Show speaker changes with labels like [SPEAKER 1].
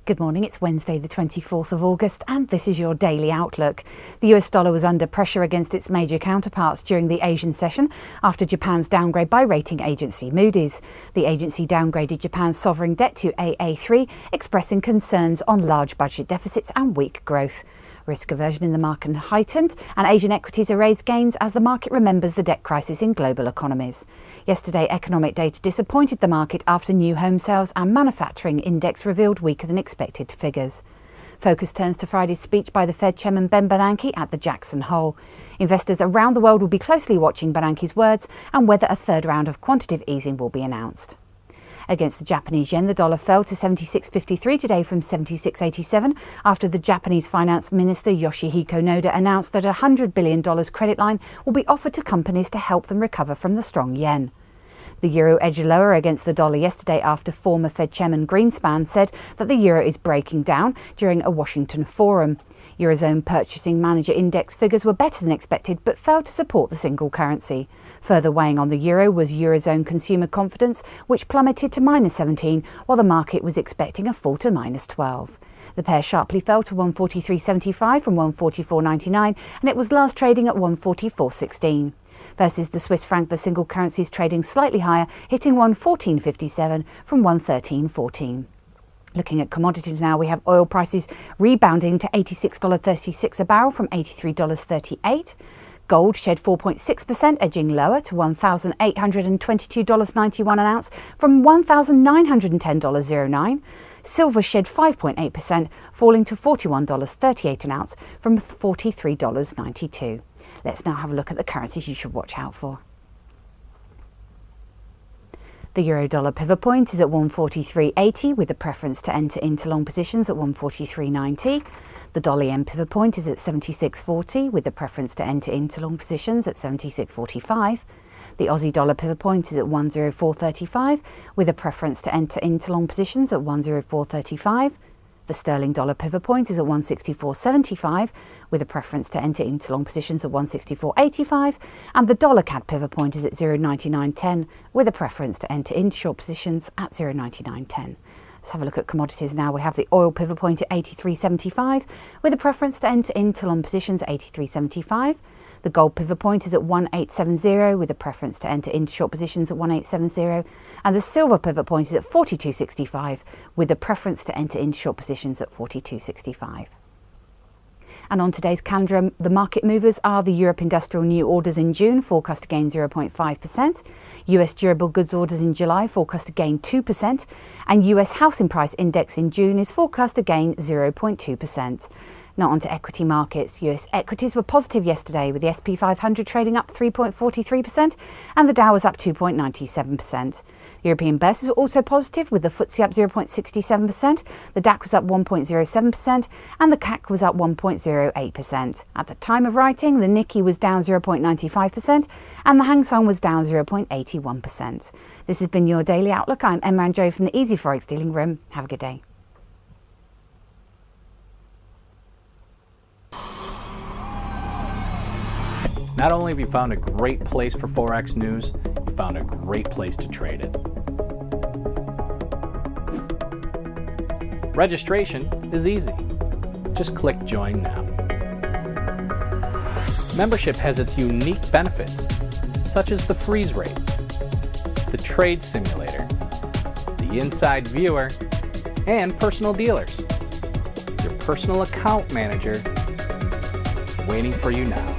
[SPEAKER 1] Good morning, it's Wednesday the 24th of August and this is your daily outlook. The US dollar was under pressure against its major counterparts during the Asian session after Japan's downgrade by rating agency Moody's. The agency downgraded Japan's sovereign debt to AA3, expressing concerns on large budget deficits and weak growth. Risk aversion in the market heightened and Asian equities erased gains as the market remembers the debt crisis in global economies. Yesterday, economic data disappointed the market after new home sales and manufacturing index revealed weaker than expected figures. Focus turns to Friday's speech by the Fed Chairman Ben Bernanke at the Jackson Hole. Investors around the world will be closely watching Bernanke's words and whether a third round of quantitative easing will be announced. Against the Japanese yen, the dollar fell to 76.53 today from 76.87 after the Japanese Finance Minister Yoshihiko Noda announced that a $100 billion credit line will be offered to companies to help them recover from the strong yen. The euro edged lower against the dollar yesterday after former Fed Chairman Greenspan said that the euro is breaking down during a Washington forum. Eurozone Purchasing Manager Index figures were better than expected but failed to support the single currency. Further weighing on the euro was Eurozone consumer confidence, which plummeted to -17, while the market was expecting a fall to -12. The pair sharply fell to 143.75 from 144.99, and it was last trading at 144.16. Versus the Swiss franc, the single currency is trading slightly higher, hitting 114.57 from 113.14. Looking at commodities now, we have oil prices rebounding to $86.36 a barrel from $83.38. Gold shed 4.6%, edging lower to $1,822.91 an ounce from $1,910.09. Silver shed 5.8%, falling to $41.38 an ounce from $43.92. Let's now have a look at the currencies you should watch out for. The euro-dollar pivot point is at 143.80 with a preference to enter into long positions at 143.90. The dollar-yen pivot point is at 76.40 with a preference to enter into long positions at 76.45. The Aussie dollar pivot point is at 104.35 with a preference to enter into long positions at 104.35. The sterling dollar pivot point is at 164.75 with a preference to enter into long positions at 164.85, and the dollar CAD pivot point is at 0.9910 with a preference to enter into short positions at 0.9910. Let's have a look at commodities now. We have the oil pivot point at 83.75 with a preference to enter into long positions at 83.75. The gold pivot point is at 1870 with a preference to enter into short positions at 1870, and the silver pivot point is at 42.65 with a preference to enter into short positions at 42.65. And on today's calendar, the market movers are the Europe Industrial New Orders in June, forecast to gain 0.5%, US Durable Goods Orders in July, forecast to gain 2%, and US Housing Price Index in June is forecast to gain 0.2%. Now on to equity markets. US equities were positive yesterday with the SP 500 trading up 3.43% and the Dow was up 2.97%. European bourses were also positive with the FTSE up 0.67%, the DAX was up 1.07% and the CAC was up 1.08%. At the time of writing, the Nikkei was down 0.95% and the Hang Seng was down 0.81%. This has been your Daily Outlook. I'm Emma and Joe from the Easy Forex Dealing Room. Have a good day.
[SPEAKER 2] Not only have you found a great place for Forex news, you found a great place to trade it. Registration is easy. Just click Join Now. Membership has its unique benefits, such as the freeze rate, the trade simulator, the inside viewer, and personal dealers. Your personal account manager is waiting for you now.